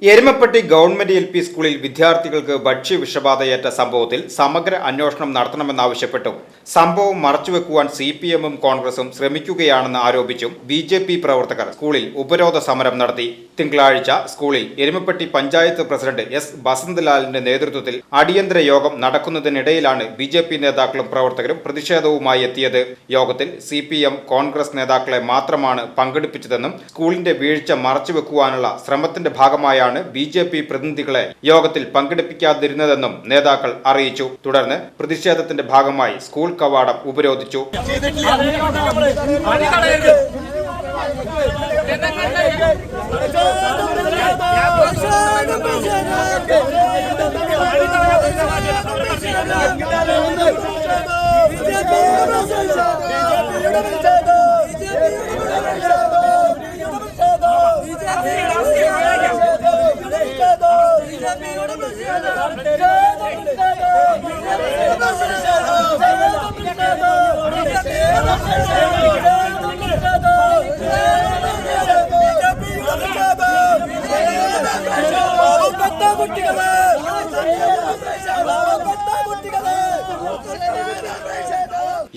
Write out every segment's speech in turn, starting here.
Erumapetty government L P സ്കൂളിൽ വിദ്യാർത്ഥികൾക്ക് ഭക്ഷ്യവിഷബാധയേറ്റ സംഭവത്തിൽ സമഗ്ര അന്വേഷണം നടത്തണമെന്നാവശ്യപ്പെട്ടു. സംഭവം മറച്ചുവെക്കുവാൻ CPM-ഉം കോൺഗ്രസും ശ്രമിക്കുകയാണെന്ന് ആരോപിച്ചും BJP പ്രവർത്തകർ സ്കൂളിൽ ഉപരോധ സമരം നടത്തി. തിങ്കളാഴ്ച സ്കൂളിൽ എരുമപ്പെട്ടി പഞ്ചായത്ത് പ്രസിഡന്റ് S. ബസന്തലാലിന്റെ നേതൃത്വത്തിൽ അടിയന്തര യോഗം നടക്കുന്നതിനിടയിലാണ് BJP നേതാക്കളും പ്രവർത്തകരും പ്രതിഷേധവുമായി എത്തിയത്. യോഗത്തിൽ CPM, കോൺഗ്രസ് നേതാക്കളെ മാത്രമാണ് പങ്കെടുപ്പിച്ചതെന്നും സ്കൂളിന്റെ വീഴ്ച മറച്ചുവെക്കുവാനുള്ള ശ്രമത്തിന്റെ ഭാഗമായാണ് BJP പ്രതിനിധികളെ യോഗത്തിൽ പങ്കെടുപ്പിക്കാതിരുന്നതെന്നും നേതാക്കൾ അറിയിച്ചു. തുടർന്ന് പ്രതിഷേധത്തിന്റെ ഭാഗമായി സ്കൂൾ കവാടം ഉപരോധിച്ചു.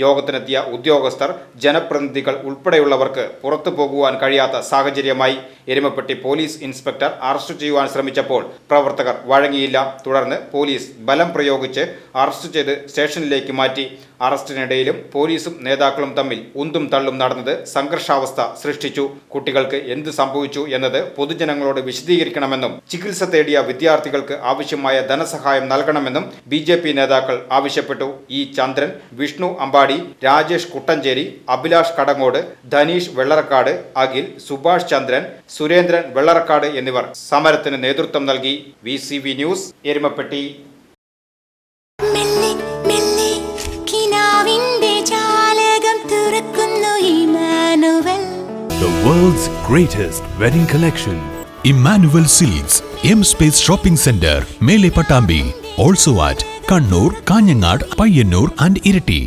യോഗത്തിനെത്തിയ ഉദ്യോഗസ്ഥർ, ജനപ്രതിനിധികൾ ഉൾപ്പെടെയുള്ളവർക്ക് പുറത്തു പോകുവാൻ കഴിയാത്ത സാഹചര്യമായി. എരുമപ്പെട്ടി പോലീസ് ഇൻസ്പെക്ടർ അറസ്റ്റ് ചെയ്യുവാൻ ശ്രമിച്ചപ്പോൾ പ്രവർത്തകർ വഴങ്ങിയില്ല. തുടർന്ന് പോലീസ് ബലം പ്രയോഗിച്ച് അറസ്റ്റ് ചെയ്ത് സ്റ്റേഷനിലേക്ക് മാറ്റി. അറസ്റ്റിനിടയിലും പോലീസും നേതാക്കളും തമ്മിൽ ഉന്തും തള്ളും നടന്നത് സംഘർഷാവസ്ഥ സൃഷ്ടിച്ചു. കുട്ടികൾക്ക് എന്ത് സംഭവിച്ചു എന്നത് പൊതുജനങ്ങളോട് വിശദീകരിക്കണമെന്നും ചികിത്സ തേടിയ വിദ്യാർത്ഥികൾക്ക് ആവശ്യമായ ധനസഹായം നൽകണമെന്നും BJP നേതാക്കൾ ആവശ്യപ്പെട്ടു. E. ചന്ദ്രൻ, വിഷ്ണു അമ്പാടി, രാജേഷ് കുട്ടഞ്ചേരി, അഭിലാഷ് കടങ്ങോട്, ധനീഷ് വെള്ളറക്കാട്, അഖിൽ, സുഭാഷ് ചന്ദ്രൻ, സുരേന്ദ്രൻ വെള്ളറക്കാട് എന്നിവർ സമരത്തിന് നേതൃത്വം നൽകി. VCV news, Erumapetty. The world's greatest wedding collection, Emmanuel Silks, M Space Shopping Center, Mele Patambi, also at Kannur, Kanyanad, Payyanur and Irati.